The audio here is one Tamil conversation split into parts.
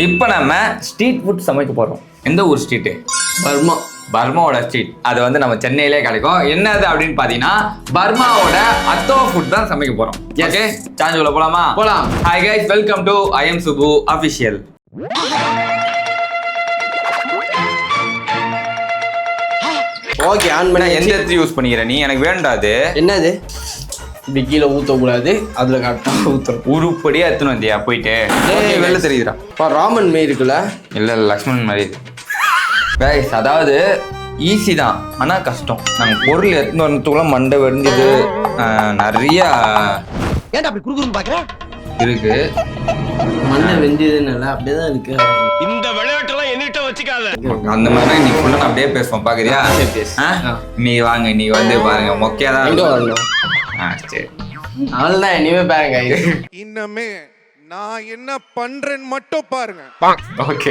இப்போ நம்ம ஸ்ட்ரீட் ஃபுட் சமைக்க போறோம். எந்த ஊர் ஸ்ட்ரீட்டு? பர்மாவோட ஸ்ட்ரீட். அது வந்து நம்ம சென்னையிலே கிடைக்கும். என்னது அப்படின்னு பாத்தீங்கன்னா பர்மாவோட அத்தோ ஃபுட் தான் சமைக்க போறோம். ஓகே, சான்ஸ்ல போலாமா? போலாம். Hi guys, welcome to I am Subu official. Okay, on பண்ண. எந்த இடத்துல யூஸ் பண்ணிக்கிற நீ? எனக்கு வேண்டாது. என்னது? இப்படி கீழே ஊற்றக்கூடாது, அதுல கரெக்டாக ஊற்றணும். உருப்படியா எத்தனை வந்தியா போயிட்டு? வெளில தெரியுதுடா. ராமன் மாரி இருக்குல்ல? இல்ல லக்ஷ்மணன் மாதிரி இது. கைஸ், அதாவது ஈஸி தான், ஆனா கஷ்டம். நாங்க பொருள் எடுத்துன்னு வரதுக்குள்ள மண்டை வெடிஞ்சது நிறைய ஏன்டா அப்படி குறுகுறுன்னு பாக்குற? இருக்கு. மண்டை வெந்ததுனால அப்படியேதான் இருக்கு. இந்த விளையாட்டெல்லாம் என்னிட்ட வச்சுக்காத. அந்த மாதிரி நீ ஃபுல்லா அப்படியே பேசுவோம், பாக்குறியா? நீ வாங்க, நீ வந்து பாருங்க, மொக்கையாதான் வரணும். சரி, அவ்வளவுதான். இனிமே பாருங்க, இன்னமே நான் என்ன பண்றேன்னு மட்டும் பாருங்க. ஓகே.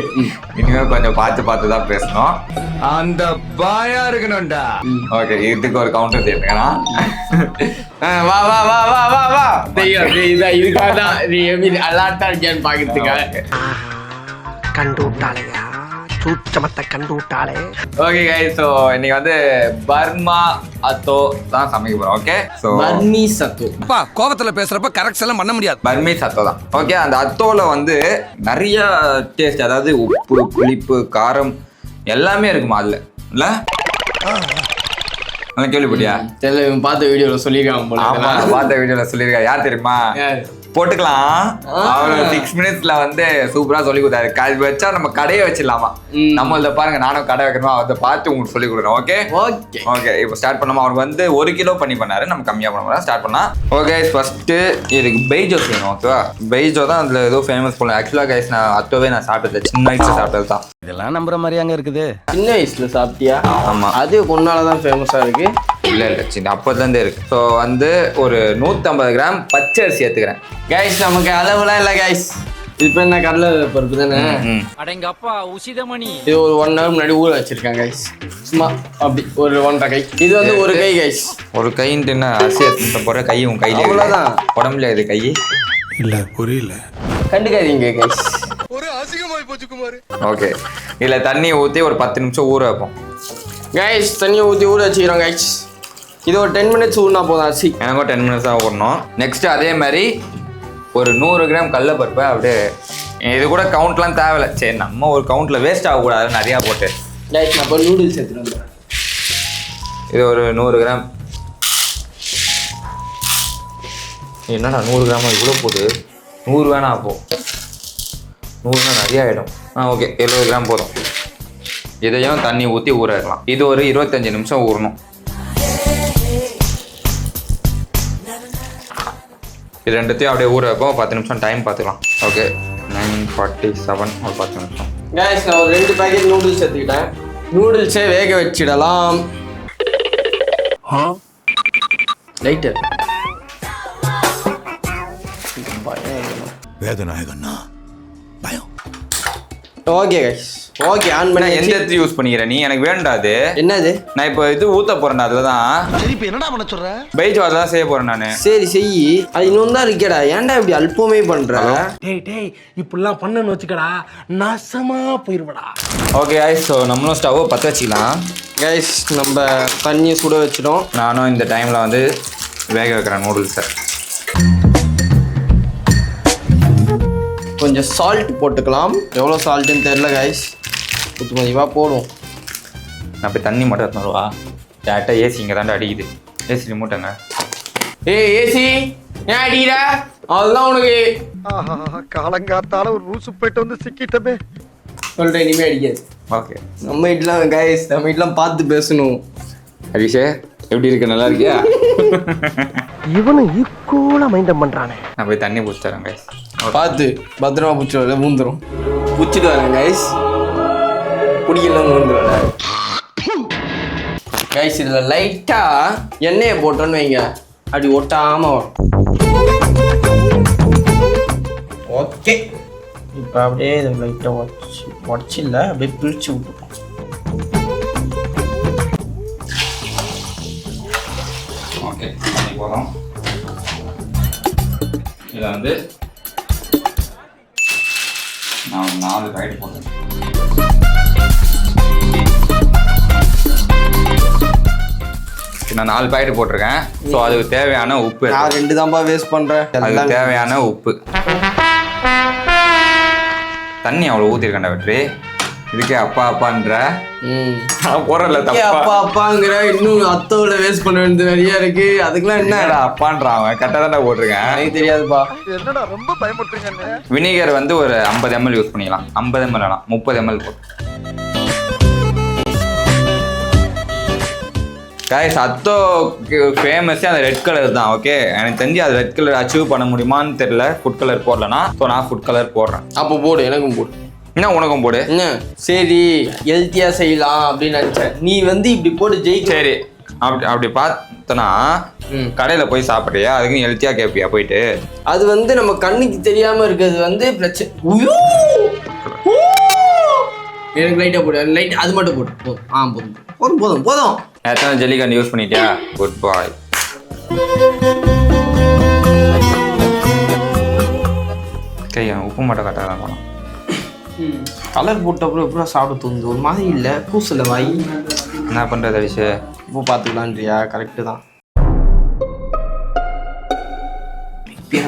இனிமே கொஞ்சம் பார்த்து தான் பேசணும். அந்த பாயா இருக்கணும்டா. ஓகே, இதுக்கு ஒரு கவுண்டர் தேவைங்களா? வா வா வா வா வா வா. இதுக்காக தான் நீ எப்படி அலாட்டா இருக்கியான்னு பாக்கிறதுக்காக. கண்டு விட்டாளையா, சூச்சமத்தை கண்டு விட்டாளே. ஓகே கைஸ், ஸோ இன்னைக்கு வந்து பர்மா அத்தோ தான் சமைக்க போறோம். Okay, so Burmese atho. அப்பா கோபத்துல பேசுறப்ப கரெக்ட் எல்லாம் பண்ண முடியாது. பர்மீஸ் அத்தோ தான். ஓகே, அந்த அத்தோல வந்து நிறைய டேஸ்ட், அதாவது உப்பு, புளிப்பு, காரம் எல்லாமே இருக்குமா அதுல? இல்ல கேள்விப்பட்டியா? தெரியல, இவன் பார்த்த வீடியோல சொல்லிருக்கான் போல. ஆமா, பார்த்த வீடியோல சொல்லியிருக்கா. யார் தெரியுமா? போட்டுக்கலாம். அவர் 6 மினிட்ஸ்ல வந்து சூப்பரா சொல்லி கொடுத்தாரு. அது வச்சா நம்ம கடையை வச்சிடலாமா? நம்மளத பாருங்க, நானும் கடை வைக்கணுமா, அதை பார்த்து உங்களுக்கு சொல்லி கொடுக்குறேன். ஓகே ஓகே ஓகே, இப்போ ஸ்டார்ட் பண்ணாம. அவருக்கு வந்து 1 கிலோ பண்ணி பண்ணாரு, நம்ம கம்மியா பண்ண ஸ்டார்ட் பண்ணா. ஓகே, ஃபர்ஸ்ட் இதுக்கு பெய்ஜோ செய்யணும். ஓகேவா? பெய்ஜோ தான் அதுல ஏதோ ஃபேமஸ் போல. ஆக்சுவலா கைஸ், நான் அத்தோவே நான் சாப்பிட்டது சின்ன வயசுல சாப்பிட்டது தான். இதெல்லாம் நம்புற மாதிரி அங்க இருக்குது. சின்ன வயசுல சாப்பிட்டியா? ஆமா, அது கொண்டாலதான் ஃபேமஸா இருக்கு. இல்ல சின்ன அப்போதுலேருந்தே இருக்கு. ஸோ வந்து ஒரு 150 கிராம் பச்சை அரிசி ஏற்றுக்கிறேன். கைஸ், நமக்கு அளவுலாம் இல்லை கைஸ். இப்போ என்ன கடலை பருப்பு தானே? அடங்கப்பா உசிதமணி. இது ஒரு 1 hour முன்னாடி ஊற வச்சிருக்கேன் கைஸ். சும்மா அப்படி ஒரு 1.5 கை. இது வந்து ஒரு கை கைஸ். ஒரு கைன்ட்டு என்ன, அரிசி எடுத்து போற கை உன் கையில? அவ்வளோதான். உடம்புல இது கை இல்ல புரியல. கண்டுக்காதீங்க கைஸ். ஒரு அசிங்கமாய் போச்சு குமார். ஓகே, இதில் தண்ணி ஊற்றி ஒரு 10 நிமிஷம் ஊற வைப்போம். கைஸ், தண்ணியை ஊற்றி ஊற வச்சுக்கிறோம் கைஸ். இது ஒரு 10 minutes ஊறினா போதும் அரிசி. எனக்கும் 10 minutes தான் ஊறணும். நெக்ஸ்ட் அதே மாதிரி ஒரு 100 கிராம் கடலைப்பருப்பை அப்படியே, இது கூட கவுண்ட்லாம் தேவையில்ல. சரி, நம்ம ஒரு கவுண்ட்ல வேஸ்ட் ஆகக்கூடாது நிறையா போட்டு. கைஸ், நான் இப்போ நூடுல்ஸ் எடுத்துட்டு வந்துடுறேன். இது ஒரு 100 கிராம். என்னடா 100 கிராம் இவ்வளோ போகுது? 100 வேணாம். அப்போ 100 நிறைய ஆகிடும். ஓகே, 70 கிராம் போதும். இதையும் தண்ணி ஊற்றி ஊற வைக்கலாம். இது ஒரு 25 நிமிஷம் ஊறணும். இது ரெண்டுத்தையும் அப்படியே ஊற வைப்போம். 10 நிமிஷம் டைம் பார்த்துக்கலாம். ஓகே, 9:47, ஒரு 10 நிமிஷம். கைஸ், நான் ஒரு 2 பாக்கெட் நூடுல்ஸ் எடுத்துக்கிட்டேன். நூடுல்ஸை வேக வச்சிடலாம். லைட்டர் வேதநாயகண்ணா பயம். ஓகே கைஸ், ஓகே, ஆன் பண்ண. எந்த இடத்துல யூஸ் பண்ணிக்கிற நீ? எனக்கு வேண்டாது. என்னது? நான் இப்போ இது ஊற்ற போறேன், அதில் தான். சரி, இப்போ என்னடா பண்ண சொல்ற? பைஜோ அதெல்லாம் செய்ய போறேன் நான். சரி செய். அது இன்னொன்று தான் இருக்கேடா. ஏன்டா இப்படி அல்பமே பண்ற? டேய் இப்படிலாம் பண்ணன்னு வச்சுக்கடா, நாசமா போயிருவடா. ஓகே கைஸ், ஸோ நம்மளும் ஸ்டவ்வை பற்ற வச்சுக்கலாம். கைஸ், நம்ம தண்ணியை சுட வச்சிடும். நானும் இந்த டைமில் வந்து வேக வைக்கிறேன் நூடுல்ஸை. கொஞ்சம் சால்ட் போட்டுக்கலாம். எவ்வளோ சால்ட்டுன்னு தெரில கைஸ், கொஞ்சமாக போடும். நான் போய் தண்ணி மட்டும் எடுத்துன்னு வருவா. டேரெக்டாக ஏசி இங்கே தாண்டா அடிக்குது. ஏசி ரிமோட்டுங்க. ஏய் ஏசி, ஏன் அடிக்கிற? அதெல்லாம் உனக்கு காலங்காத்தால ஒரு ரூசு போயிட்டு வந்து சிக்கிட்டமே. சொல்கிறேன், இனிமே அடிக்காது. ஓகே, நம்ம வீட்டிலாம் கைஸ், நம்ம வீட்டிலாம் பார்த்து பேசணும். அபிஷே எப்படி இருக்கு? நல்லா இருக்கியா? இவனும் ஈக்குவலா மைண்டம் பண்றானே. நான் போய் தண்ணி பிடிச்சி தரேன் கைஸ். பார்த்து பத்திரமா பிடிச்சிட, பூந்துடும். பிடிச்சிட்டு வரேன் கைஸ். பிடிக்கலாம் பூந்துடும் கைஸ். இதில் லைட்டாக எண்ணெயை போட்டோன்னு வைங்க, அப்படி ஒட்டாமல் வரும். ஓகே, இப்போ அப்படியே இதை லைட்டாக உடச்சி இல்லை, அப்படியே பிரித்து விட்டுப்போம். ஓகே, போதும். இதை வந்து நான் 4 பாக்கெட் போட்டேன். நான் 4 பாக்கெட் போட்டிருக்கேன். ஸோ அதுக்கு தேவையான உப்பு, நான் 2 தான்ப்பா வேஸ்ட் பண்றேன். அதுக்கு தேவையான உப்பு. தண்ணி அவ்வளோ ஊற்றிருக்கேன்டா வெற்றி. இதுக்கே அப்பா அப்பான்ற போறல அப்பா அப்பாங்கிற இன்னும் அத்தோட வேஸ்ட் பண்ண வேண்டியது நிறைய இருக்கு. அதுக்கெல்லாம் என்னடா அப்பான்றான் அவன். கரெக்டாக தான் போட்டிருக்கேன். எனக்கு தெரியாதுப்பா. என்னடா ரொம்ப பயமுறுத்துறீங்க. வினிகர் வந்து ஒரு 50 ml யூஸ் பண்ணிக்கலாம். 50 ml வேணாம், 30 ml போதும். கைஸ் அத்தோ ஃபேமஸே அந்த ரெட் கலர் தான். ஓகே, எனக்கு தெரிஞ்சு அது ரெட் கலர் அச்சீவ் பண்ண முடியுமான்னு தெரியல. ஃபுட் கலர் போடலன்னா ஸோ நான் ஃபுட் கலர் போடுறேன். அப்போ போடு, எனக்கும் போடு. என்ன உனக்கும் போடு. என்ன சரி ஹெல்த்தியா செய்யலாம் அப்படின்னு நினைச்சேன். நீ வந்து இப்படி போட்டு ஜெயிக்க. சரி, அப்படி பார்த்தனா கடையில் போய் சாப்பிட்றியா? அதுக்கு ஹெல்த்தியாக கேட்பியா போயிட்டு? அது வந்து நம்ம கண்ணுக்கு தெரியாம இருக்கிறது வந்து பிரச்சனை. எனக்கு லைட்டா போடு, லைட் அது மட்டும் போடு. போதும் போதும் போதும் போதும். எத்தனை ஜெல்லிகன் யூஸ் பண்ணிட்டியா? குட் பாய். கையா உப்பு மட்டும் கரெக்டாக தான் போனோம். கலர் போட்ட அப்புறம் எப்பறம் சாப்பிட தோணுது? ஒரு மாதிரி இல்லை, கூசல வாய். என்ன பண்ணுறது அடிச்சு? உப்பு பார்த்துக்கலான்றியா? கரெக்டு தான்.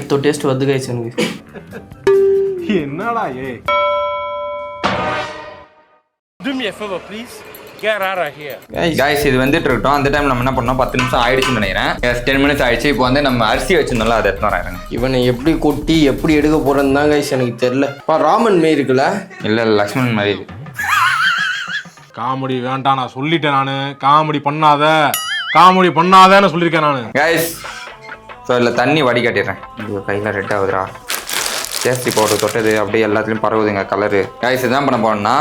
இப்போ டேஸ்ட் வந்து கைஸ் எனக்கு. என்னடா ஏ Do me a favor, please. Get out of here. Guys இது வந்துட்டு இருக்கட்டும். அந்த டைம் நம்ம என்ன பண்ணோம், 10 நிமிஷம் ஆயிடுச்சுன்னு நினைக்கிறேன். 10 minutes ஆயிடுச்சு. இப்போ வந்து நம்ம அரிசி வச்சிருந்தோம்ல, அதை எடுத்து வராங்க. இவனை எப்படி கொட்டி எப்படி எடுக்க போறேன்னு தான் கைஸ் எனக்கு தெரியல. ராமன் மாரி இருக்குல்ல? இல்லை லக்ஷ்மணன் மாதிரி இது. காமெடி வேண்டாம் நான் சொல்லிட்டேன். நான் காமெடி பண்ணாதேன்னு சொல்லியிருக்கேன் நான். கைஸ் ஸோ இதில் தண்ணி வடிகட்டிடுறேன். இது கையில் ரெட் ஆகுதுரா. கேஸ்டி பவுடர் தொட்டது அப்படியே எல்லாத்துலேயும் பரவுதுங்க கலரு. கைஸ் இதான் பண்ண போனோம்னா,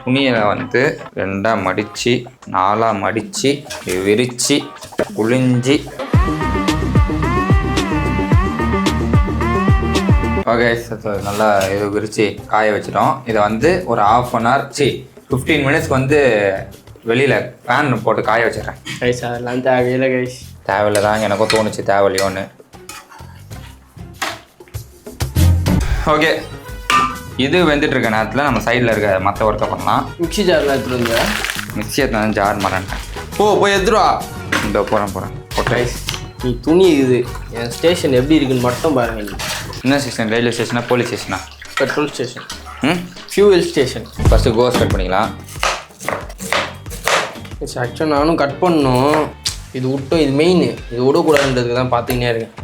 துணியில் வந்து 2 மடித்து 4 மடித்து விரித்து குளிஞ்சி. ஓகே நல்லா இது விரித்து காய வச்சிட்டோம். இதை வந்து ஒரு 1/2 hour 15 minutes வந்து வெளியில் ஃபேன் போட்டு காய வச்சிடுறேன். கைஸ் அதெல்லாம் தேவையில்லை கைஸ். தேவையில்லை தான் எனக்கும் தோணுச்சு, தேவையில்லையோன்னு. ஓகே, இது வெந்துட்டு இருக்க நேரத்தில் நம்ம சைடில் இருக்க மற்ற ஒர்க்கை பண்ணலாம். மிக்சி ஜாரில் எடுத்துட்டு வந்து மிக்சி எடுத்து ஜார் மறந்துட்டேன். போய் எடுத்துருவா. இந்த போகிறேன் கைஸ் நீ துணி இது என் ஸ்டேஷன் எப்படி இருக்குன்னு மட்டும் பாருங்க. என்ன ஸ்டேஷன்? ரயில்வே ஸ்டேஷனா போலீஸ் ஸ்டேஷனா? Petrol station. Fuel station. First கோஸ் கட் பண்ணிக்கலாம். ஆக்சுவலாக நானும் கட் பண்ணணும். இது விட்டோம், இது மெயின். இது விடக்கூடாதுன்றதுக்கு தான் பார்த்துக்கினே இருக்கேன்.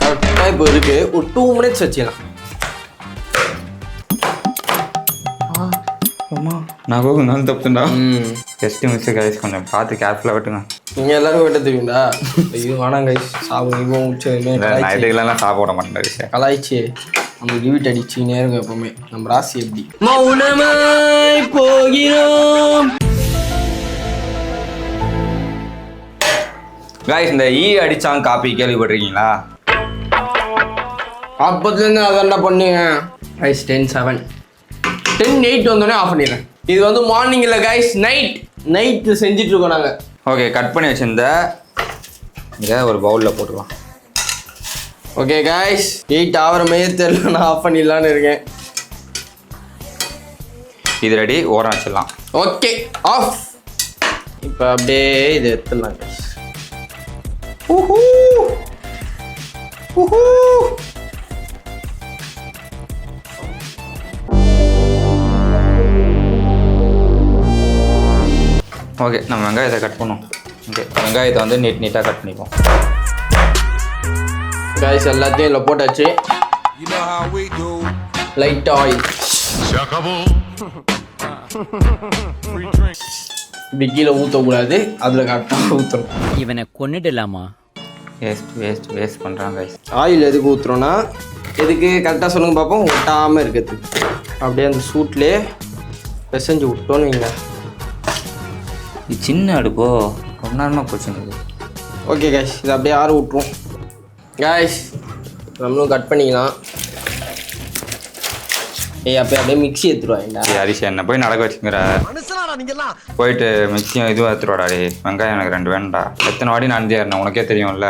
கரெக்டாக இப்போ இருக்கு. ஒரு 2 minutes வச்சுக்கலாம். நான் கோகுனாலும் தப்புண்டா. ஜஸ்ட்டு மிஸ் கைஸ், கொஞ்சம் பார்த்து கேர்ஃபுல்லாக வெட்டுங்க. நீங்கள் எல்லாருக்கும் வெட்ட தெரியுங்களா? இது வேணாம் கைஸ், சாப்பிடும் இப்போ நான் இதுக்கெல்லாம் சாப்பிட மாட்டேன் விஷயம். கலாய்ச்சி நம்ம ரிவிட் அடிச்சுக்கினே இருக்கும் எப்பவுமே. நம்ம ராசி எப்படி மௌனமாய் போகிறோம். கைஸ் இந்த அடிச்சாங்க காப்பி கேள்விப்பட்டிருக்கீங்களா? அப்பத்துலேருந்து அதான்டா பண்ணுங்க கைஸ். 10:07 10:08 வந்தோடனே ஆஃப் பண்ணிடுறேன். இது வந்து மார்னிங் இல்லை கைஸ், நைட்டு செஞ்சுட்டு இருக்கோம் நாங்கள். ஓகே, கட் பண்ணி வச்சிருந்த இதை ஒரு பவுலில் போட்டுக்கலாம். ஓகே கைஸ் 8 ஆகிறமே தெரியல, நான் ஆஃப் பண்ணிடலான்னு இருக்கேன். இது ரெடி, ஓரம் வச்சிடலாம். Okay off. இப்போ அப்படியே இது எடுத்துடலாம் கைஸ். ஓகே, நம்ம வெங்காயத்தை கட் பண்ணுவோம். ஓகே, வெங்காயத்தை வந்து நீட்டாக கட் பண்ணிப்போம். கைஸ் எல்லாத்தையும் இதில் போட்டாச்சு. லைட் ஆயில் இப்படி கீழே ஊற்றக்கூடாது, அதில் கரெக்டாக ஊற்றணும். இவனை கொன்னுடலாமா? வேஸ்ட் பண்ணுறான் கைஸ். ஆயில் எதுக்கு ஊற்றுறோன்னா, எதுக்கு கரெக்டாக சொல்லுங்க பார்ப்போம். ஒட்டாமல் இருக்கிறது. அப்படியே அந்த சூட்லேயே பிசைஞ்சு விட்டோன்னு வைங்க. இது சின்ன அடுப்போ ரொம்ப நேரமாக போச்சுங்க. ஓகே கைஸ், இதை அப்படியே ஆற விட்ருவோம். கைஸ் நம்மளும் கட் பண்ணிக்கலாம். அப்படியே மிக்ஸி எடுத்துருவாங்க. அரிசி என்ன போய் நடக்க வச்சுக்கிற போயிட்டு மிக்ஸியும் இதுவும் எடுத்துருவாடா. வெங்காயம் எனக்கு 2 வேணும்டா. எத்தனை வாடி நான் ஏறினேன் உனக்கே தெரியும்ல.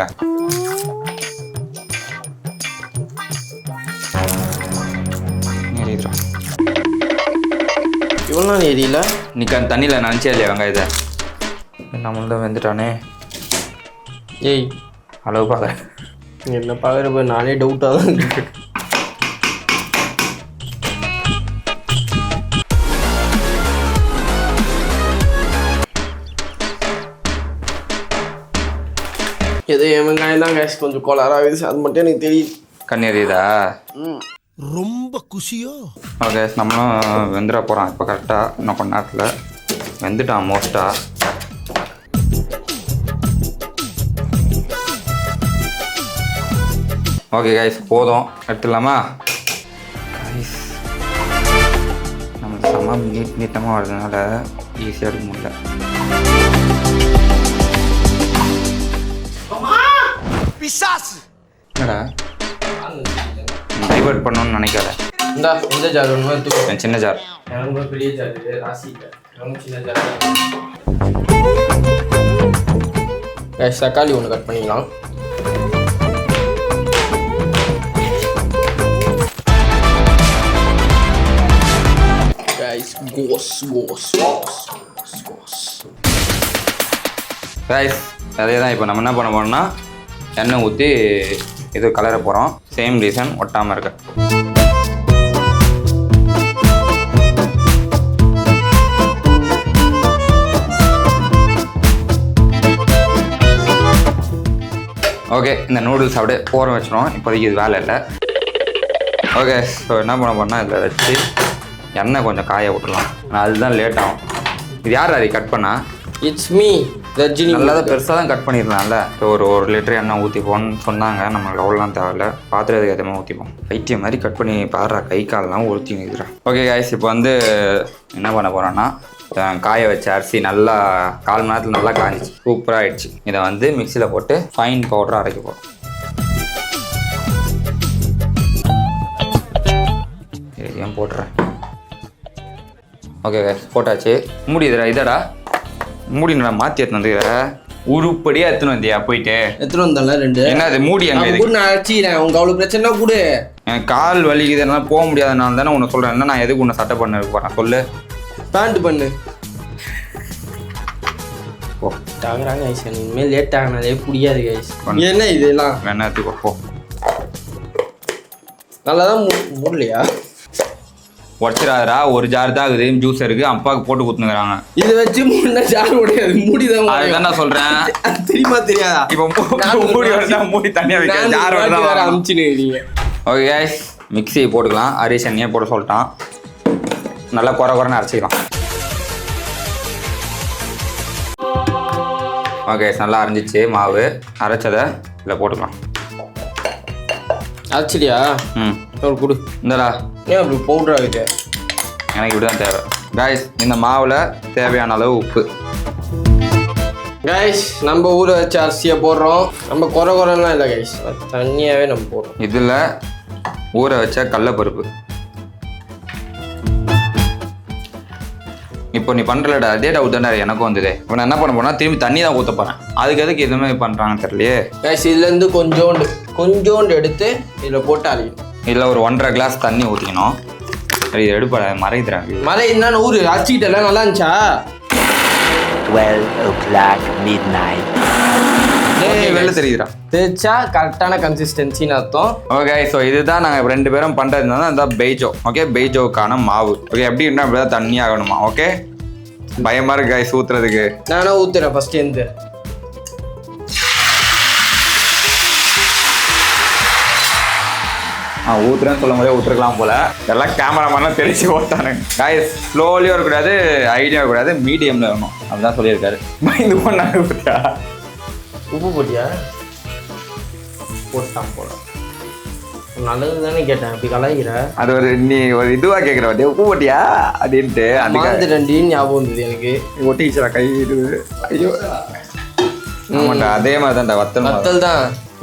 இவ்வளோ ஏரியில இன்னைக்கு அந்த தண்ணியில் நினச்சே இல்லையா வெங்காயத்தை நம்மள்தான் வெந்துட்டானே. ஏய் அளவு பார்க்குறேன். என்ன பார்க்குறப்ப நானே டவுட்டாக தான் இருக்கேன். ஏதோ என் வெங்காயம் தான் கேஸ் கொஞ்சம் கோளாறாகுது, அது மட்டும் எனக்கு தெரியுது. கண்ணீரிதா ரொம்ப குஷியோ. ஓகே நம்மளும் வெந்துட போகிறோம் இப்போ கரெக்டாக. இன்னும் கொஞ்ச நேரத்தில் வெந்துட்டான் மோஸ்ட்டாக. ஓகே கைஸ் போதும், எடுத்துடலாமா? கைஸ் நமக்கு செம்ம நீட்டமாக வர்றதுனால ஈஸியாக எடுக்க முடியல. என்னடா டைவர்ட் பண்ணணும்னு நினைக்காத. இந்த ஜார் ஒன்று எடுத்துக்கோ. என் சின்ன ஜார். எனக்கு பெரிய ஜார் இது ராசி எனக்கு சின்ன ஜார். கைஸ் தக்காளி ஒன்று கட் பண்ணிக்கலாம். கைஸ் அதே தான். இப்போ நம்ம என்ன பண்ண போறோம்னா எண்ணெய் ஊற்றி இது கலர போகிறோம். சேம் ரீசன், ஒட்டாமல் இருக்க. ஓகே இந்த நூடுல்ஸ் அப்படியே போற வச்சிடும். இப்போதைக்கு இது வேலை இல்லை. ஓகே ஸோ என்ன பண்ண போறோம்னா இதில் வச்சு எண்ணெய் கொஞ்சம் காய விட்டுலாம். அதுதான் லேட் ஆகும். இது யார் அதை கட் பண்ணா? It's me Rajini. நல்லா தான் பெருசாக தான் கட் பண்ணிடலாம்ல. ஸோ ஒரு லிட்டர் எண்ணெய் ஊற்றிப்போன்னு சொன்னாங்க. நம்மளுக்கு அவ்வளோலாம் தேவையில்ல, பாத்திரத்துக்கு ஏற்ற மாதிரி ஊற்றிப்போம். பைத்தியம் மாதிரி கட் பண்ணி பாடுறா, கை காலெலாம் ஊற்றி நிற்கிறேன். ஓகே காய்ஸ் இப்போ வந்து என்ன பண்ண போகிறோன்னா காய வச்ச அரிசி நல்லா 1/4 மணி நேரத்தில் நல்லா காய்ச்சி சூப்பராக ஆகிடுச்சு. இதை வந்து மிக்சியில் போட்டு ஃபைன் பவுடராக அரைக்க போகிறோம். ஏன் போட்டுறேன். ஓகே போட்டாச்சு. மூடிதுடா. இதடா மூடினடா, மாற்றி எடுத்துன்னு வந்துக்கிற. உருப்படியாக எடுத்துன்னு வந்தியா போயிட்டு? எடுத்துன்னு வந்தால 2. என்ன அது மூடி அங்கே இது? நான் அரைச்சிக்கிறேன். உங்க அவ்வளோ பிரச்சனை கூட. எனக்கு கால் வலிக்குது, என்னால் போக முடியாதனால தானே உன்னை சொல்கிறேன். என்ன நான் எதுக்கு உன்னை சட்டை பண்ண போகிறேன் சொல்லு. பேண்ட் பண்ணு. ஓ டாகராங்க ஐஸ். இனிமேல் லேட் ஆகினாலே பிடிக்காது கைஸ். என்ன இதெல்லாம் வேணா எடுத்துக்கோ போ. நல்லா தான் மூடலையா? உடச்சிடாதரா. ஒரு ஜார் தான் ஆகுது, ஜூஸ் இருக்குது, அப்பாவுக்கு போட்டு கொடுத்துங்கிறாங்க. இதை வச்சு மூடினா ஜார் உடையாது, மூடிதான். அதுதான் நான் சொல்கிறேன். தெரியுமா தெரியாதா? இப்போ மூடி வருதா, மூடி தனியாக வைக்க ஜார் வேற அமுச்சுன்னு. ஓகே கைஸ் மிக்ஸி போட்டுக்கலாம். ஹரிஷ் எண்ணெயே போட்டு சொல்லிட்டான். நல்லா குறைன்னு அரைச்சிக்கலாம். ஓகே நல்லா அரைஞ்சிச்சு மாவு. அரைச்சதை இதில் போட்டுக்கலாம். அரைச்சிடியா? ம் ஒரு கொடு. இந்தடா. ஏன் அப்படி பவுடர் ஆகுது? எனக்கு இப்படி தான் தேவை. கைஸ் இந்த மாவில் தேவையான அளவு உப்பு. கைஸ் நம்ம ஊற வச்ச அரிசியை போடுறோம். நம்ம குறைலாம் இல்லை கைஸ், தண்ணியாகவே நம்ம போடுறோம். இதில் ஊற வச்ச கடலைப்பருப்பு. இப்போ நீ பண்ணுறலடா அதே டவுட் தானே எனக்கும் வந்தது. இப்போ நான் என்ன பண்ண போனால் திரும்பி தண்ணி தான் ஊற்ற போகிறேன். அதுக்கு எதுக்கு எதுவுமே பண்ணுறாங்கன்னு தெரியலையே. கைஸ் இதுலேருந்து கொஞ்சோண்டு எடுத்து இதில் போட்டு அரைக்கணும். இதில் ஒரு 1.5 கிளாஸ் தண்ணி ஊற்றிக்கணும். சரி இது எடுப்பட மறைக்கிறாங்க. மழை இருந்தாலும் ஊரு அரைச்சிக்கிட்டலாம் நல்லா இருந்துச்சா? 12 o'clock midnight. வெளில தெரியுதுடா. தெரிச்சா கரெக்டான கன்சிஸ்டன்சின்னு அர்த்தம். ஓகே ஸோ இதுதான் நாங்கள் 2 பேரும் பண்ணுறதுனால இந்த பெய்ஜோ. ஓகே பெய்ஜோக்கான மாவு. ஓகே எப்படி இருந்தால் அப்படி தான் தண்ணி ஆகணுமா? ஓகே பயமாக இருக்கு கைஸ் ஊற்றுறதுக்கு. நானும் ஊற்றுறேன் ஃபஸ்ட்டு இருந்து. ஊற்றுறேன்னு சொல்லும் போதே ஊற்றுருக்கலாம் போல. எல்லாம் கேமராமேன்லாம் தெரிச்சு ஓட்டானுங்க. கைஸ் ஸ்லோலியும் இருக்கக்கூடாது, ஐடியா இருக்கக்கூடாது, மீடியமில் வேணும். அப்படிதான் சொல்லியிருக்காரு. இது ஒன்றாங்க பார்த்தியா? உப்பு போட்டியா? போட்டான் போல. நல்லது தானே கேட்டேன், இப்படி கலாய்க்கிற. அது ஒரு நீ ஒரு இதுவாக கேட்குற வாட்டி உப்பு போட்டியா அப்படின்ட்டு அது 2 ஞாபகம் வந்தது எனக்கு. ஒட்டிச்சுடா கை இது. ஐயோ ஆமாண்டா அதே மாதிரி தான்டா.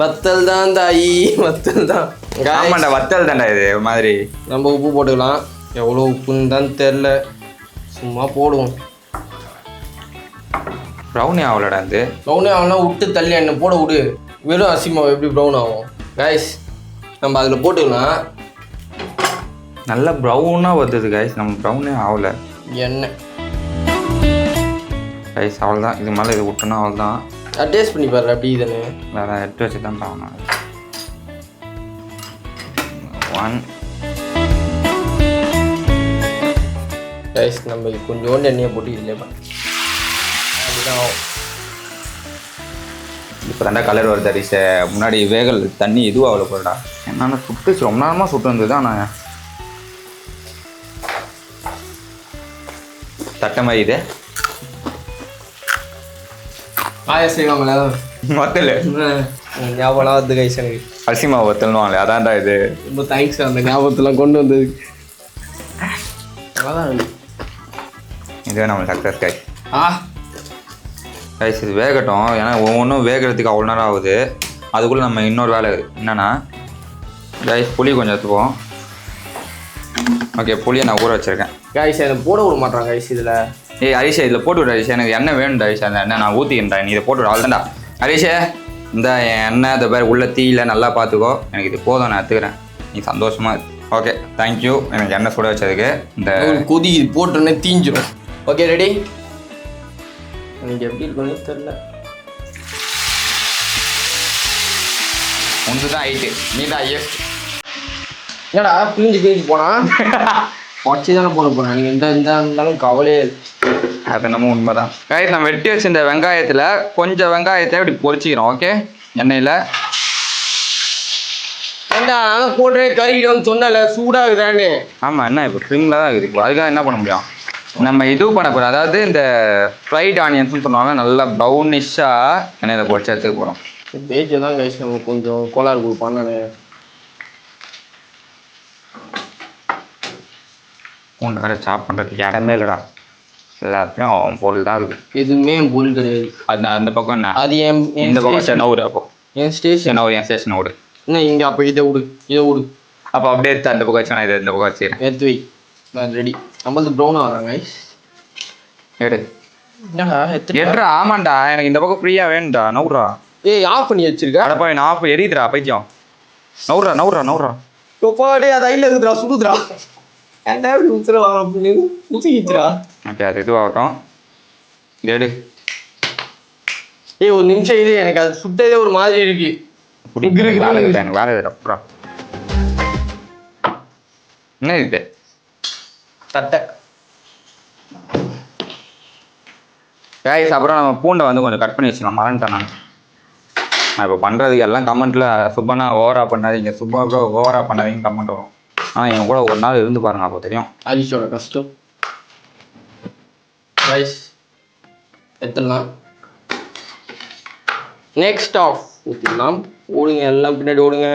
வத்தல் தான் தாயி, வத்தல் தான். ஆமாண்டா வத்தல் தான்டா இது மாதிரி. நம்ம உப்பு போட்டுக்கலாம். எவ்வளோ உப்புன்னு தான் தெரில, சும்மா போடுவோம். ப்ரௌனி ஆகலடா இது. ப்ரௌனி ஆகும்னா விட்டு தள்ளி என்ன போட விடு. வெறும் அரிசி மாவு எப்படி ப்ரௌன் ஆகும்? கைஸ் நம்ம அதில் போட்டுக்கலாம். நல்லா ப்ரௌனாக வருது கைஸ். நம்ம ப்ரௌனே ஆகலை. எண்ணெய். ரைஸ் அவ்வளோதான். இது மேலே இது விட்டோன்னா அவ்வளோதான். டேஸ்ட் பண்ணி பாரு அப்படி இதுன்னு. வேறு எடுத்து வச்சு தான் பார்க்கணும். 1 ரைஸ் நம்ம கொஞ்சோண்டு எண்ணெயை போட்டு இதில் பண்ண அதுதான். இப்போ ரெண்டா கலர் வருது அரிசி. முன்னாடி வேகல் தண்ணி இதுவும் அவ்வளோ போடா. என்னென்ன சுட்டுச்சு, ரொம்ப நேரமாக சுட்டு வந்தது. ஆனால் தட்டை மாதிரி இது பாயாசம் செய்வாங்களா வத்தல் ஞாபகம் வந்து கைஸ் எனக்கு அரிசி மாவு வத்தல்னுவாங்களே அதான்டா இது. ரொம்ப தேங்க்ஸ் அந்த ஞாபகத்தெல்லாம் கொண்டு வந்தது. அதான் இதுவே நம்ம சக்ஸஸ் காய். ஆ ரைஸ் இது வேகட்டும். ஏன்னா ஒவ்வொன்றும் வேகிறதுக்கு அவ்வளோ நேரம் ஆகுது. அதுக்குள்ளே நம்ம இன்னொரு வேலை என்னென்னா ரைஸ் புளி கொஞ்சம் எடுத்துப்போம். ஓகே, புளியை நான் ஊற வச்சுருக்கேன். கைஸ் அதை போட விட மாட்டாங்க கைஸ் இதில். ஏய் ஹரிஷே, இதில் போட்டு விட ஹரிஷே. எனக்கு எண்ணெய் வேணும்டா ஹரிஷே. அந்த எண்ணெய் நான் ஊற்றிக்கின்றேன். நீ இதை போட்டு விட அவ்வளோதான்டா ஹரிஷே. இந்த எண்ணெய் இந்த பேர் உள்ள தீயில் நல்லா பார்த்துக்கோ. எனக்கு இது போதும், நான் எடுத்துக்கிறேன். நீ சந்தோஷமாக இருக்கு. Okay, thank you. எனக்கு எண்ணெய் சுட வச்சதுக்கு. இந்த கொதி போட்டோன்னே தீஞ்சிடும். Okay ready. எனக்கு எப்படி இருக்குன்னு தெரியல. ஒன்று தான் ஹைட்டு, நீ தான் ஹையஸ்ட். என்னடா பிரிஞ்சு போனா வச்சு தானே போட போகிறேன். நீங்கள் எந்த இருந்தாலும் கவலையே இல்லை. அது நம்ம உண்மை தான். கைஸ், நம்ம வெட்டி வச்சு இந்த வெங்காயத்தில் கொஞ்சம் வெங்காயத்தை இப்படி பொரிச்சிக்கிறோம். ஓகே, எண்ணெயில். ஏண்டா நான் போட்டு கறிக்கிட்டு சொன்னல சூடாகுதானே. ஆமாம், என்ன இப்போ ஸ்ப்ரிங்கில் தான் இருக்குது. இப்போ அதுக்காக என்ன பண்ண முடியும்? நம்ம இது பண்ணக்கூடாது. அதாவது இந்த ஃப்ரைட் ஆனியன்ஸ்னு சொல்லுவாங்க. நல்லா ப்ரௌனிஷாக எண்ணெயில் பொரிச்சு எடுத்துக்க போகிறோம். பேச்சு தான் கைஸ் நம்ம கொஞ்சம் கோளாறு கொடுப்பான்னு நான் பூண்டு வேறு சாப் பண்ணுறதுக்கு இடமே இல்லைடா. எல்லாத்தையும் பொருள் தான் இருக்குது. எதுவுமே என் பொருள் கிடையாது. அது அந்த பக்கம் என்ன, அது என் இந்த பக்கம் சென்னை ஊர். அப்போ என் ஸ்டேஷன் என் ஸ்டேஷன் ஓடு. என்ன இங்கே அப்போ இதை விடு இதை விடு. அப்போ அப்படியே எடுத்து அந்த பக்கம் வச்சு நான் இதை இந்த பக்கம் வச்சுக்கிறேன். எடுத்து வை. நான் ரெடி. நம்மளது ப்ரௌனாக வராங்க கைஸ். எடு என்னடா எட்ரா. ஆமாண்டா, எனக்கு இந்த பக்கம் ஃப்ரீயாக வேணும்டா. நவுறா. ஏய் ஆஃப் பண்ணி வச்சிருக்க. அடப்பா, நான் ஆஃப் எரியுதுடா பைத்தியம். நவுறா நவுறா நவுறா. டே அது ஐயில் இருக்குதுடா சுடுதுடா. என்ன இப்படி ஊத்துற அப்படின்னு ஊற்றிக்கிச்சுடா. ஓகே, அது இதுவாகட்டும். எடு. ஏய் ஒரு நிமிஷம் இது, எனக்கு அது சுட்டதே ஒரு மாதிரி இருக்கு. எனக்கு வேலை அப்புறம் என்ன இது தட்டை கைஸ். அப்புறம் நம்ம பூண்டை வந்து கொஞ்சம் கட் பண்ணி வச்சுக்கலாம். மறந்துட்டேன் நான் இப்போ பண்ணுறதுக்கு எல்லாம் கமெண்ட்டில் சுப்பனா ஓவராக பண்ணாதீங்க, சுப்பாவுக்கு ஓவராக பண்ணாதீங்க கமெண்ட் வரும். ஆனால் என் கூட ஒரு நாள் இருந்து பாருங்க, அப்போ தெரியும் ஹரிஷோட கஷ்டம். ரைஸ் எடுத்துடலாம். நெக்ஸ்ட் ஆஃப் ஊற்றிடலாம். ஓடுங்க எல்லாம் பின்னாடி ஓடுங்க.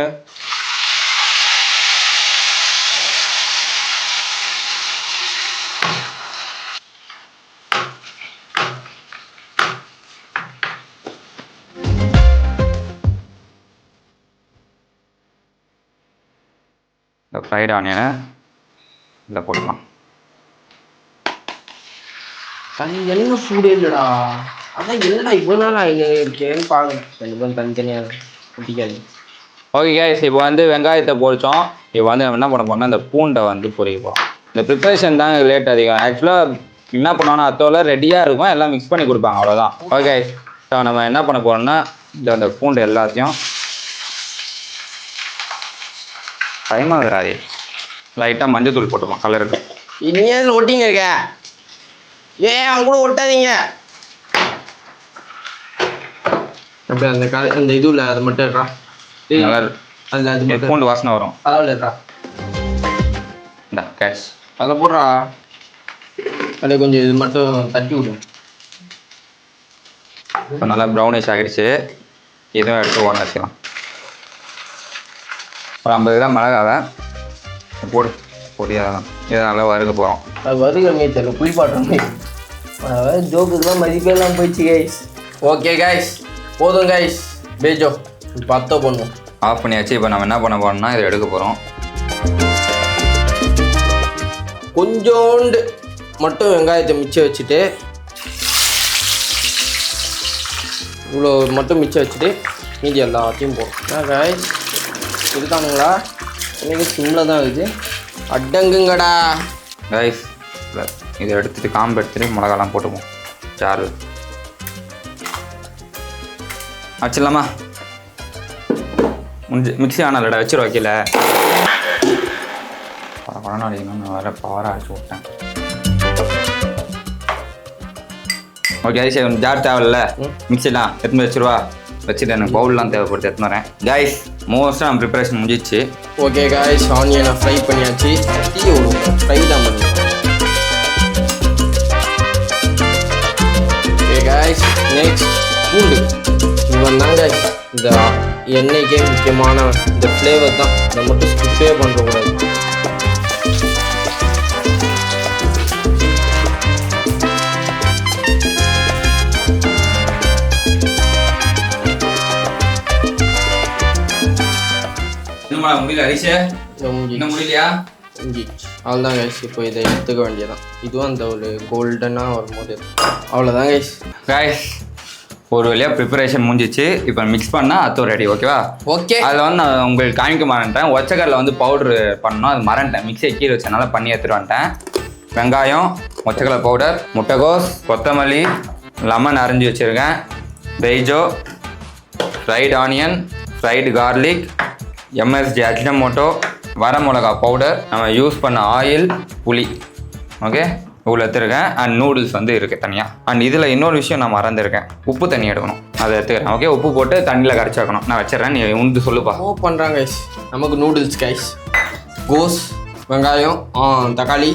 இந்த ஃப்ரைட் ஆனியனை இதில் போட்டுக்கலாம். அது என்ன சூடே இல்லைடா. அதான் என்னடா இவ்வளோ நாள் இருக்கேன்னு பாருங்க. கண்டிப்பாக தனித்தனியாக பிடிக்காது. ஓகே கைஸ், இப்போ வந்து வெங்காயத்தை பொரிச்சோம். இப்போ வந்து நம்ம என்ன பண்ண போறோம்னா இந்த பூண்டை வந்து பொரிக்க போகிறோம். இந்த ப்ரிப்பரேஷன் தான் லேட் அதிகம். ஆக்சுவலாக என்ன பண்ணுவோம்னா அத்தோல ரெடியாக இருக்கும், எல்லாம் மிக்ஸ் பண்ணி கொடுப்பாங்க, அவ்வளோதான். ஓகே, ஸோ நம்ம என்ன பண்ண போகிறோம்னா இந்த பூண்டு எல்லாத்தையும் பயமாகறாதே லைட்டாக மஞ்சள் தூள் போட்டுப்போம் கலருக்கு. இனியும் ஒட்டிங்க இருக்க. ஏன் அவங்க கூட ஒட்டாதீங்க. அப்படியே அந்த அந்த இது இல்லை அதை மட்டும் இருக்கா கலர் அதில் அது மட்டும் பூண்டு வாசனை வரும். அதில் இருக்கா இந்த கேஷ் அதை போடுறா. அதில் கொஞ்சம் இது மட்டும் தட்டி விடும். இப்போ நல்லா ப்ரௌனிஷ் ஆகிடுச்சு. இதுவும் எடுத்து ஓட வச்சுக்கலாம். ஒரு 50 கிராம் மிளகாவை போடு பொடியாக தான் இதை நல்லா வறுக்க போகிறோம். அது வருகிற மாரி தெரியல, குளிப்பாட்டுற அதாவது ஜோக்குக்கெல்லாம் மதிப்பெல்லாம் போயிடுச்சு கைஸ். ஓகே கைஸ், போதும் கைஸ். பேஜோ பத்தோ பண்ணுவோம். ஆஃப் பண்ணியாச்சு. இப்போ நம்ம என்ன பண்ண போகிறோம்னா இதை எடுக்க போகிறோம். கொஞ்சோண்டு மட்டும் வெங்காயத்தை மிச்சம் வச்சுட்டு, இவ்வளோ மட்டும் மிச்சம் வச்சுட்டு மீதி எல்லாத்தையும் போடும். கைஸ் இருக்கானுங்களா? எனக்கு சிம்மில் தான் இருக்குது. அடங்குங்கடா ரைஸ் இதை எடுத்துட்டு காம்பு எடுத்துட்டு மிளகாலாம் போட்டுப்போம். ஜாரு வச்சிடலாமா? மிக்ஸி ஆனாலடா வச்சிரு வைக்கல. பரவாயில்ல அடிக்கணும், நான் வேறு பவராக அடிச்சு விட்டேன். ஓகே ஐஸ் ஜார் தேவையில்ல, மிக்ஸிலாம் எடுத்து வச்சிருவா. வச்சுட்டு எனக்கு பவுல்லாம் தேவைப்படுது, எடுத்துன்னு வரேன். கைஸ் மோஸ்ட்டாக நம்ம ப்ரிப்பரேஷன் முடிஞ்சிச்சு. ஓகே கைஸ், ஆனியனை ஃப்ரை பண்ணியாச்சு. டீ விடுவோம், ஃப்ரை தான் பண்ணுவோம். ஓகே கைஸ், நெக்ஸ்ட் பூண்டு. இவன் தான் கைஸ் இந்த எண்ணெய்க்கே முக்கியமான இந்த ஃப்ளேவர் தான். இதை மட்டும் ஸ்கிப்பே பண்ணுறக்கூடாது. முடியல அரிசி இன்னும் முடியலையா? அவ்வளோதான் கைஸ். இப்போ இதை எடுத்துக்க வேண்டியதான். இதுவும் அந்த ஒரு கோல்டனாக வரும்போது அவ்வளோதான் கைஸ். கைஸ் ஒரு வழியாக ப்ரிப்பரேஷன் முடிஞ்சிச்சு. இப்போ மிக்ஸ் பண்ணால் அத்தோ ரெடி. ஓகேவா? ஓகே. அதில் வந்து நான் உங்களுக்கு காமிக்க மறந்துட்டேன். ஒச்சக்கடலை வந்து பவுட்ரு பண்ணோம், அது மறந்துட்டேன். மிக்ஸியை கீழே வச்சனால பண்ணி எடுத்துகிட்டு வந்துட்டேன். வெங்காயம், ஒச்சக்கடலை பவுடர், முட்டைகோஸ், கொத்தமல்லி, லெமன் அரைஞ்சி வச்சுருக்கேன், பெய்ஜோ, fried onion, fried garlic, MSG Ajinomoto, வரமிளகா பவுடர், நம்ம யூஸ் பண்ண ஆயில், புளி. ஓகே, இவ்வளோ எடுத்துருக்கேன். அண்ட் நூடுல்ஸ் வந்து இருக்குது தனியாக. அண்ட் இதில் இன்னொரு விஷயம் நான் மறந்துருக்கேன், உப்பு தண்ணி எடுக்கணும், அதை எடுத்துக்கிறேன். ஓகே, உப்பு போட்டு தண்ணியில் கரைச்சி வைக்கணும். நான் வச்சிடறேன், நீ உண்டு சொல்லுப்பா. பண்ணுறாங்க கைஸ். நமக்கு நூடுல்ஸ் கைஸ், கோஸ், வெங்காயம், தக்காளி,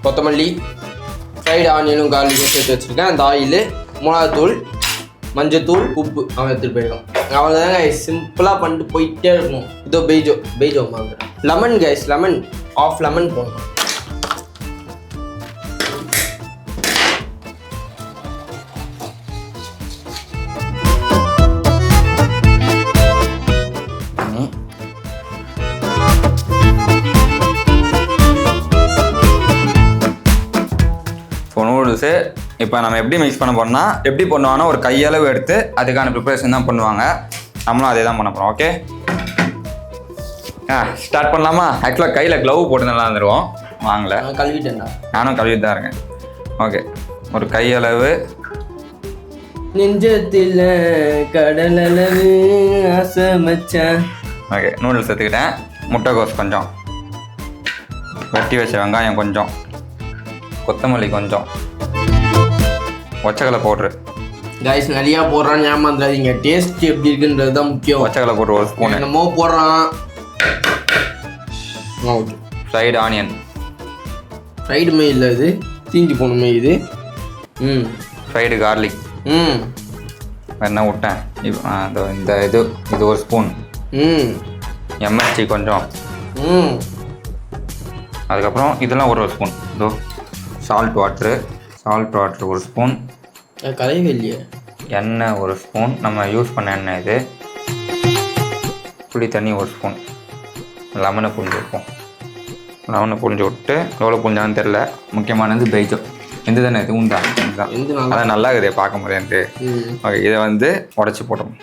கொத்தமல்லி, ஃப்ரைடு ஆனியனும் கார்லிக்கும் சேர்த்து வச்சுருக்கேன். அந்த ஆயில், மிளகாத்தூள், மஞ்சத்தூள், உப்பு அவன் எடுத்துகிட்டு போயிருக்கோம். அவ்வளோதான் கைஸ், சிம்பிளாக பண்ணிட்டு போயிட்டே இருக்கணும். இதோ பெய்ஜோ வாங்க. Lemon guys, lemon half lemon போடணும். நூடுல்ஸு இப்போ நம்ம எப்படி மிக்ஸ் பண்ண போறோம்னா, எப்படி பண்ணுவாங்கன்னா ஒரு கையளவு எடுத்து அதுக்கான ப்ரிப்பரேஷன் தான் பண்ணுவாங்க. நம்மளும் அதே தான் பண்ண போகிறோம். ஓகே, ஸ்டார்ட் பண்ணலாமா? ஆக்சுவலாக கையில் க்ளவ் போட்டு நல்லா இருந்துருவோம். வாங்கலை, கழுவிட்டேன்டா. நானும் கழுவிட்டு தான் இருக்கேன். ஓகே, ஒரு கையளவு. நெஞ்சத்தில் கடலளவு ஆசை மச்சான். ஓகே, நூடுல்ஸ் எடுத்துக்கிட்டேன். முட்டைகோஸ் கொஞ்சம், வெட்டி வச்ச வெங்காயம் கொஞ்சம், கொத்தமல்லி கொஞ்சம், ஒச்சக்கடலை பவுட்ரு. கைஸ் நிறையா போடுறான்னு ஏமாந்துடாதீங்க, டேஸ்ட் எப்படி இருக்குன்றது தான் முக்கியம். ஒச்சக்கடலை பவுட்ரு ஒரு ஸ்பூன். என்னமோ போடுறான். Okay, fried onion. ஃப்ரைடுமே இல்லை, இது தீஞ்சி போகணுமே இது. Fried garlic. வேறு என்ன விட்டேன்? இந்த இது ஒரு ஸ்பூன். எம்எஸ்டி கொஞ்சம். அதுக்கப்புறம் இதெல்லாம் ஒரு ஸ்பூன். இதோ சால்ட் வாட்ரு ஒரு ஸ்பூன். கலைவே இல்லையே. எண்ணெய் ஒரு ஸ்பூன், நம்ம யூஸ் பண்ண எண்ணெய் இது. புளி தண்ணி ஒரு ஸ்பூன். லெமனை புழிஞ்சு வைப்போம். லெமனை புழிஞ்சு விட்டு எவ்வளோ புழிஞ்சான்னு தெரில. முக்கியமானது பெய்ஜோ. எந்த தானே இது உண்டா? இதுதான் அதான் நல்லா இருக்குது பார்க்க முடியாது. ஓகே, இதை வந்து உடச்சி போட்டோம்.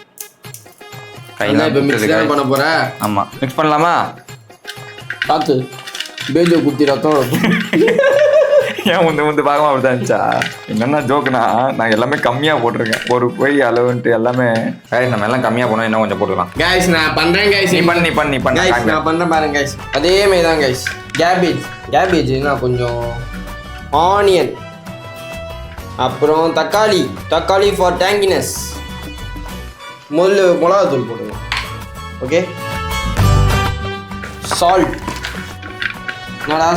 கையில் பண்ண போகிறேன். ஆமாம், மிக்ஸ் பண்ணலாமா? பார்த்து பெய்ஜோ குத்தி ரத்தம். ஏன் முந்து பார்க்காம அப்படி தான் இருந்துச்சா? என்னென்ன ஜோக்குனா, நான் எல்லாமே கம்மியாக போட்டிருக்கேன். ஒரு பொய் அளவுன்ட்டு எல்லாமே. கைஸ் நம்ம எல்லாம் கம்மியாக போனால் இன்னும் கொஞ்சம் போட்டுக்கலாம். கைஸ் நான் பண்ணுறேன் கைஸ். நீ பண்ணி கைஸ் நான் பண்ணுறேன் பாருங்க கைஸ். அதே மாதிரி தான் கைஸ். கேபேஜ்னா கொஞ்சம் ஆனியன், அப்புறம் தக்காளி ஃபார் டேங்கினஸ். முதல்ல மிளகாத்தூள் போடுங்க. Okay, salt. என்னடா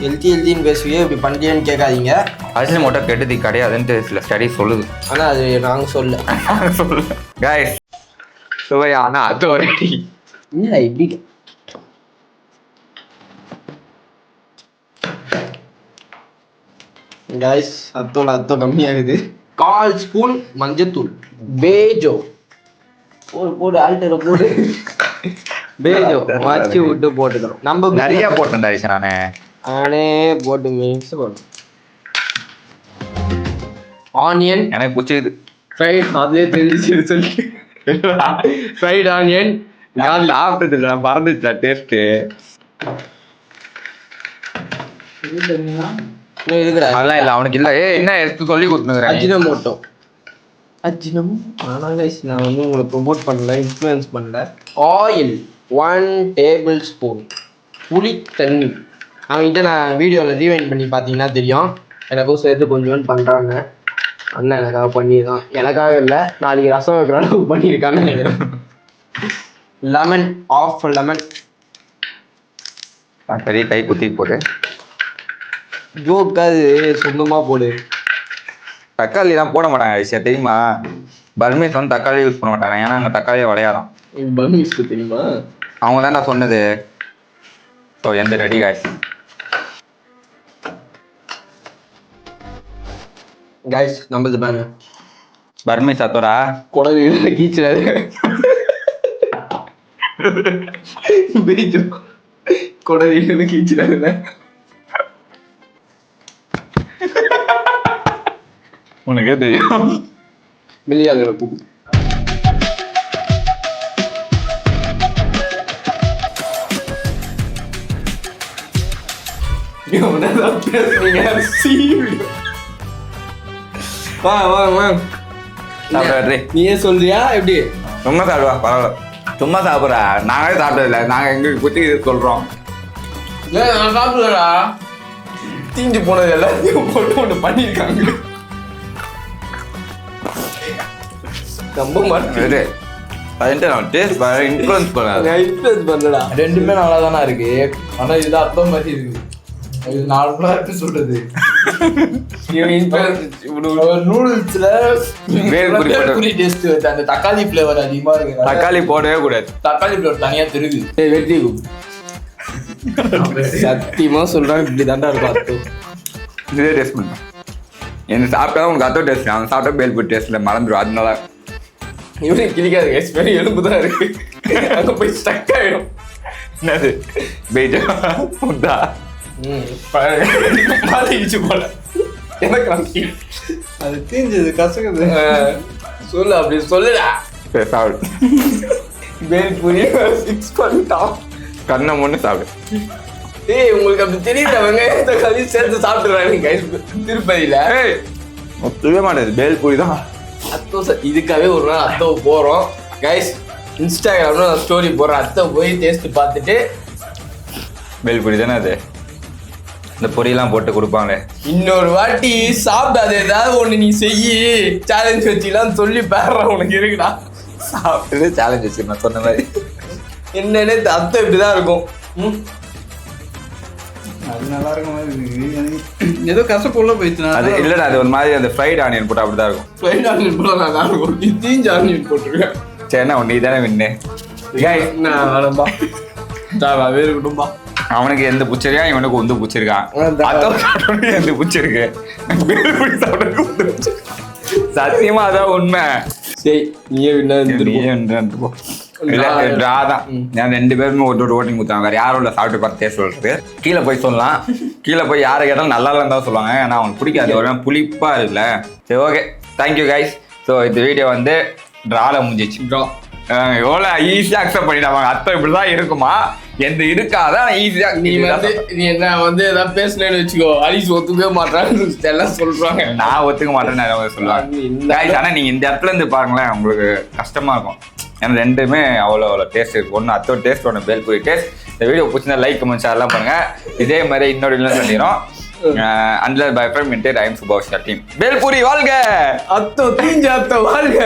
ஹெல்த்தின்னு பேசுவியே, இப்படி பண்ணுறியான்னு கேட்காதீங்க. அரிசி மட்டும் கெட்டது கிடையாதுன்ட்டு சில ஸ்டடிஸ் சொல்லுது. ஆனால் அது நாங்கள் சொல்ல கைஸ் சுவையா ஆனால் அது ஒரு இல்லை இப்படி. கைஸ் அத்தம் கம்மியாகுது. 1/4 ஸ்பூன் மஞ்சத்தூள். பேஜோ போடு ஆல்டரை போடு. பேஜோ வச்சு விட்டு போட்டுக்கிறோம். நம்ம நிறைய போட்டேன்டா நானே போட்டு மிக்ஸ் பண்ணும். ஆனியன் எனக்கு பிடிச்சது ஃப்ரைட், அதே தெரிஞ்சு சொல்லி ஃப்ரைட் ஆனியன். நான் சாப்பிட்டது நான் மறந்துச்சா டேஸ்ட்டு. இன்னும் இருக்குடா. அதெல்லாம் இல்லை அவனுக்கு இல்லை. என்ன எடுத்து சொல்லி கொடுத்துருக்கிறேன். அஜினமோட்டோ. ஆனால் கைஸ் நான் வந்து உங்களை ப்ரொமோட் பண்ணல, இன்ஃப்ளூயன்ஸ் பண்ணல. Oil 1 table spoon. புளி தண்ணி. அவன்கிட்ட நான் வீடியோவில் ரீவைண்ட் பண்ணி பார்த்தீங்கன்னா தெரியும். எனக்கும் சேர்த்து கொஞ்சோண்டு பண்ணுறாங்க. அண்ணன் எனக்காக பண்ணியிருக்கான். எனக்காக இல்லை, நாளைக்கு ரசம் வைக்கிற அளவுக்கு பண்ணியிருக்கான்னு நினைக்கிறேன். Lemon, half lemon. பெரிய கை குத்தி போட்டு ஜோக்காது சொந்தமாக போடு. தக்காளிலாம் போட மாட்டாங்க ஐசியா, தெரியுமா? பர்மீஸ் வந்து தக்காளி யூஸ் பண்ண மாட்டாங்க, ஏன்னா அங்கே தக்காளியை விளையாடும். பர்மீஸ்க்கு தெரியுமா? அவங்க தான் நான் சொன்னது. ஸோ எந்த ரெடி காய்ஸ் கைஸ் நம்மளது பாருங்க. பர்மீஸ் அத்தோடா குடல் கீச்சுறாரு. குடல் கீச்சுறாருல. உனக்கே தெரியும். வெளியாக பூ. நீயே சொல்றியா எப்படி? சும்மா சாப்பிடுவா, பரவாயில்ல. சும்மா சாப்பிட்றா, நாங்களே சாப்பிட்டதில்ல. நாங்கள் எங்களுக்கு குத்தி சொல்கிறோம். நான் சாப்பிடலடா. தீஞ்சு போனது எல்லாத்தையும் போட்டு ஒன்று பண்ணியிருக்காங்க. நம்ப மாட்டேன். டேஸ்ட் இன்ஃப்ளூயன்ஸ் பண்ணாது. இன்ஃப்ளூயன்ஸ் பண்ணலடா. ரெண்டுமே நல்லா தானே இருக்கு. ஆனால் இது அர்த்தம் மாதிரி இருக்கு. இது நார்மலா இருக்கு சொல்றது. நூடுல்ஸ்ல வேல்புரி டேஸ்ட் வருது. அந்த தக்காளி ஃப்ளேவர் அதிகமா இருக்கு. தக்காளி போடவே கூடாது. தக்காளி ஃப்ளேவர் தனியா தெரியுது. வெற்றி சத்தியமா சொல்றேன், இப்படி தாண்டா இருக்கும் அர்த்தம். இதே டேஸ்ட் பண்ணுறேன். என்ன சாப்பிட்டா உனக்கு அத்தோ டேஸ்ட், அவன் சாப்பிட்டா பேல்புரி டேஸ்ட்ல மறந்துடும். அதனால இவனுக்கு கிளிக்காது. வெறும் எலும்பு தான் இருக்கு. அங்க போய் ஸ்டக் ஆயிடும். என்னது பெய்ஜா முட்டா மாட்டிக்கிச்சு போல. எனக்கு அது தீஞ்சது கசக்குது. சொல்லு, அப்படி சொல்லுடா. சாப்பிடு. பேல்புரி 6 பண்ணிட்டான். கண்ணை முன்னு சாப்பிடு. ஏய், உங்களுக்கு அப்படி தெரியுது. வெங்காயத்தை கறி சேர்த்து சாப்பிட்டுறாங்க திருப்பதியில. ஏய் ஒத்துவே மாட்டேது. பேல்புரி தான் அத்தோ. இதுக்காகவே ஒரு நாள் அத்தோ போறோம் கைஸ். இன்ஸ்டாகிராம்ல நான் ஸ்டோரி போடுறேன். அத்தை போய் டேஸ்ட் பார்த்துட்டு. பேல்புரி தானே அது? இந்த பொரியெல்லாம் போட்டு கொடுப்பாங்களே. இன்னொரு வாட்டி சாப்பிடாது ஏதாவது ஒண்ணு நீ செய்யி சேலஞ்ச் வச்சுலாம் சொல்லி பேர்ற உனக்கு இருக்குடா. சாப்பிட்டு சேலஞ்ச் வச்சு நான் சொன்ன மாதிரி என்னன்னு அத்தை இப்படிதான் இருக்கும். அது நல்லா இருக்கும் மாதிரி ஏதோ கசப்புள்ள போயிடுச்சு. அது இல்லடா, அது ஒரு மாதிரி அந்த ஃப்ரைட் ஆனியன் போட்டு அப்படிதான் இருக்கும். ஃப்ரைட் ஆனியன் போல நல்லா இருக்கும். நீ தீஞ்ச ஆனியன் போட்டுருக்கேன். சரிண்ணா, நீ தானே வின்னு. நான் வேணாம்பா, வேறு இருக்கட்டும்பா. அவனுக்கு எந்த பூச்சரியா, இவனுக்கு வந்து பூச்சிருக்கான். எந்த பூச்சிருக்கு, சத்தியமா அதான் உண்மை. சரி, நீயே நான் 2 பேருமே ஒரு ஓட்டிங் கொடுத்தாங்க. வேற யாரோட சாப்பிட்டு பார்த்து டேஸ்ட் சொல்றது. கீழே போய் சொல்லலாம். கீழே போய் யாரை கேட்டாலும் நல்லா இல்லைன்னு தான் சொல்லுவாங்க. ஏன்னா அவனுக்கு பிடிக்காது, ஒரு புளிப்பா இருக்குல்ல. சரி, ஓகே, தேங்க்யூ கைஸ். ஸோ இந்த வீடியோ வந்து ட்ரால முடிஞ்சிச்சு. எவ்வளோ ஈஸியாக அக்செப்ட் பண்ணிட்டாங்க. அர்த்தம் இப்படிதான் இருக்குமா, எந்த இருக்காதான் ஈஸியா. நீ என்ன வந்து ஏதாவது பேசுனேன்னு வச்சுக்கோ, அலிஸ் ஒத்துக்கவே மாட்டான்னு எல்லாம் சொல்றாங்க. நான் ஒத்துக்க மாட்டேன்னு சொல்லுவாங்க. ஆனா நீங்க இந்த இடத்துல இருந்து பாருங்களேன், உங்களுக்கு கஷ்டமா இருக்கும். ஏன்னா ரெண்டுமே அவ்வளோ டேஸ்ட் இருக்கு. ஒன்று அத்தோட டேஸ்ட், ஒன்று பேல்புரி டேஸ்ட். இந்த வீடியோ பிடிச்சிருந்தா லைக், கமெண்ட், ஷேர்லாம் பண்ணுங்க. இதே மாதிரி இன்னொரு இல்லை சொல்லிடும். And by from inter I'm சுபாஷ் டீம். பேல்புரி வாழ்க, அத்தோ தீஞ்ச அத்தோ வாழ்க.